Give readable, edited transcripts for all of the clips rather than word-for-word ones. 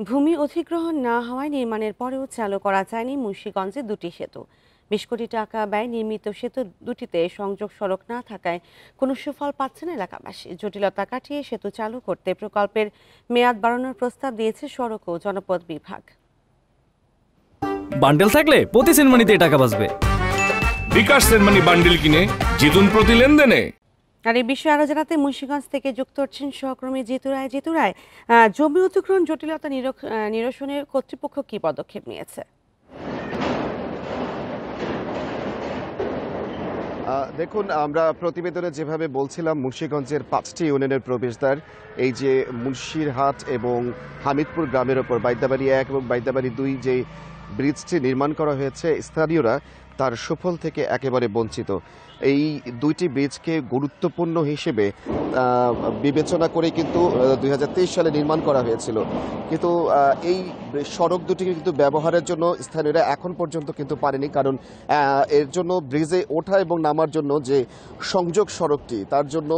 ভূমি অধিগ্রহণ না হওয়ায় নির্মাণের পরেও চালু করা যায়নি মুন্সিগঞ্জে দুটি সেতু। 20 কোটি টাকা ব্যয় নির্মিত সেতু দুটিতে সংযোগ সড়ক না থাকায় কোনো সুফল পাচ্ছে না এলাকাবাসী। জটিলতা কাটিয়ে সেতু চালু করতে প্রকল্পের মেয়াদ বাড়ানোর প্রস্তাব দিয়েছে সড়ক ও জনপথ বিভাগ। বান্ডেল থাকলে প্রতি সেনমানিতে টাকা বাঁচবে। বিকাশ সেনমানি বান্ডেল কিনে জিতুন প্রতি লেনদেনে। আর এই বিষয়ে আরো জানাতে মুন্সিগঞ্জ থেকে যুক্ত হচ্ছেন সহকর্মী জিতু রায়। জমি অধিগ্রহণ জটিলতা নিরসনে কর্তৃপক্ষ কি পদক্ষেপ নিয়েছে? দেখুন, আমরা প্রতিবেদনে যেভাবে বলছিলাম, মুন্সিগঞ্জের 5টি ইউনিয়নের প্রবেশদ্বার, এই যে মুন্সিরহাট এবং হামিদপুর গ্রামের ওপর বাইদাবাড়ি 1 এবং বাইদাবাড়ি 2 যে ব্রিজটি নির্মাণ করা হয়েছে, স্থানীয়রা তার সুফল থেকে একেবারে বঞ্চিত। এই দুইটি ব্রিজকে গুরুত্বপূর্ণ হিসেবে বিবেচনা করে কিন্তু 2023 সালে নির্মাণ করা হয়েছিল, কিন্তু এই সড়ক দুটি কিন্তু ব্যবহারের জন্য স্থানীয়রা এখন পর্যন্ত কিন্তু পারেনি। কারণ এর জন্য ব্রিজে ওঠা এবং নামার জন্য যে সংযোগ সড়কটি, তার জন্য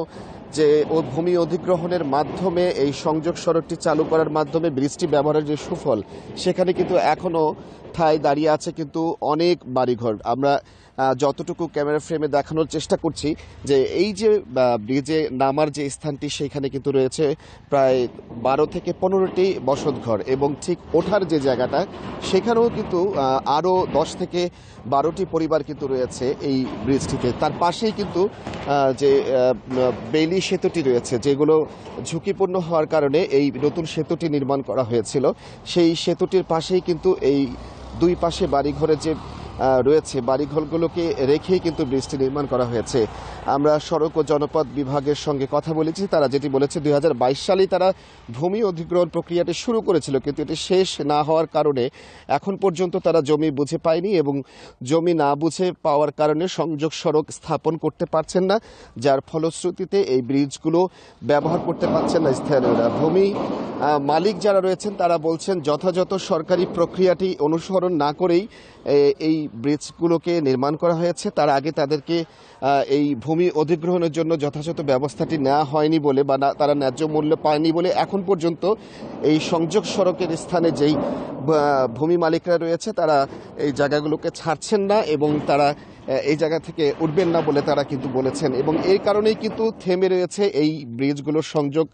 যে ভূমি অধিগ্রহণের মাধ্যমে এই সংযোগ সড়কটি চালু করার মাধ্যমে ব্রিজটি ব্যবহারের যে সুফল, সেখানে কিন্তু এখনও ঠায় দাঁড়িয়ে আছে কিন্তু অনেক বাড়িঘর। আমরা যতটুকু ক্যামেরা ফ্রেমে দেখানোর চেষ্টা করছি যে এই যে ব্রিজে নামার যে স্থানটি, সেখানে কিন্তু রয়েছে প্রায় 12 থেকে 15টি বসতঘর, এবং ঠিক ওঠার যে জায়গাটা, সেখানেও কিন্তু আরও 10 থেকে 12টি পরিবার কিন্তু রয়েছে এই ব্রিজটিতে। তার পাশেই কিন্তু যে বেইলি সেতুটি রয়েছে, যেগুলো ঝুঁকিপূর্ণ হওয়ার কারণে এই নতুন সেতুটি নির্মাণ করা হয়েছিল, সেই সেতুটির পাশেই কিন্তু এই দুই পাশে বাড়িঘরের যে রয়েছে, বাড়িঘরগুলোকে রেখেই কিন্তু ব্রিজটি নির্মাণ করা হয়েছে। আমরা সড়ক ও জনপথ বিভাগের সঙ্গে কথা বলেছি, তারা যেটি বলেছে 2022 সালেই তারা ভূমি অধিগ্রহণ প্রক্রিয়াটি শুরু করেছিল, কিন্তু এটি শেষ না হওয়ার কারণে এখন পর্যন্ত তারা জমি বুঝে পায়নি, এবং জমি না বুঝে পাওয়ার কারণে সংযোগ সড়ক স্থাপন করতে পারছেন না, যার ফলশ্রুতিতে এই ব্রিজগুলো ব্যবহার করতে পারছেন না স্থানীয়রা। ভূমি মালিক যারা রয়েছেন তারা বলছেন যথাযথ সরকারি প্রক্রিয়াটি অনুসরণ না করেই এই ব্রিজগুলোকে নির্মাণ করা হয়েছে। তার আগে তাদেরকে এই ভূমি অধিগ্রহণের জন্য যথাযথ ব্যবস্থাটি নেওয়া হয়নি বলে, বা তারা ন্যায্য মূল্য পায়নি বলে এখন পর্যন্ত এই সংযোগ সড়কের স্থানে যেই ভূমি মালিকরা রয়েছে, তারা এই জায়গাগুলোকে ছাড়ছেন না এবং তারা এই জায়গা থেকে উঠবেন না বলে তারা কিন্তু বলেছেন, এবং এই কারণেই কিন্তু থেমে রয়েছে এই ব্রিজগুলোর সংযোগ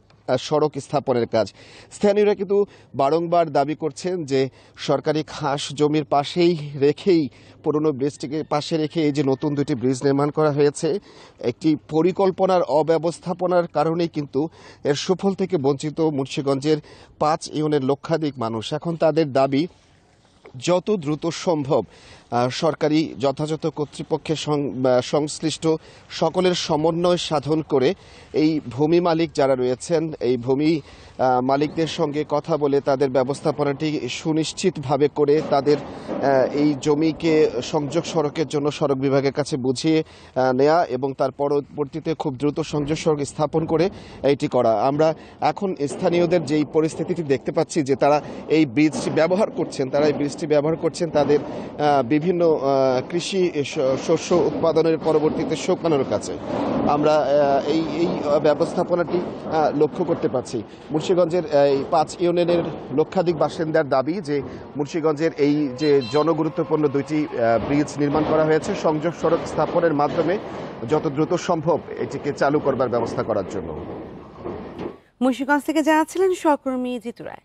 সড়ক স্থাপনের কাজ। স্থানীয়রা কিন্তু বারংবার দাবি করছেন যে সরকারি খাস জমির পাশেই রেখেই, পুরনো ব্রিজটিকে পাশে রেখে এই যে নতুন দুটি ব্রিজ নির্মাণ করা হয়েছে, একটি পরিকল্পনার অব্যবস্থাপনার কারণেই কিন্তু এর সুফল থেকে বঞ্চিত মুন্সিগঞ্জের 5 ইউনিয়নের লক্ষাধিক মানুষ। এখন তাদের দাবি যত দ্রুত সম্ভব সরকারি যথাযথ কর্তৃপক্ষের সংশ্লিষ্ট সকলের সমন্বয় সাধন করে এই ভূমি মালিক যারা রয়েছেন, এই ভূমি মালিকদের সঙ্গে কথা বলে তাদের ব্যবস্থাপনাটি সুনিশ্চিতভাবে করে তাদের এই জমিকে সংযোগ সড়কের জন্য সড়ক বিভাগের কাছে বুঝিয়ে নেওয়া, এবং তার পরবর্তীতে খুব দ্রুত সংযোগ সড়ক স্থাপন করে এইটি করা। আমরা এখন স্থানীয়দের যেই পরিস্থিতিটি দেখতে পাচ্ছি যে তারা এই ব্রিজটি ব্যবহার করছেন তাদের বিভিন্ন কৃষি শস্য উৎপাদনের পরবর্তীতে শুকানোর কাছে। আমরা এই ব্যবস্থাপনাটি লক্ষ্য করতে পারছি। মুন্সিগঞ্জের এই 5 ইউনিয়নের লক্ষাধিক বাসিন্দার দাবি যে মুন্সিগঞ্জের এই যে জনগুরুত্বপূর্ণ দুইটি ব্রিজ নির্মাণ করা হয়েছে, সংযোগ সড়ক স্থাপনের মাধ্যমে যত দ্রুত সম্ভব এটিকে চালু করবার ব্যবস্থা করার জন্য। মুন্সিগঞ্জ থেকে জানাচ্ছিলেন সহকর্মী জিতু রায়।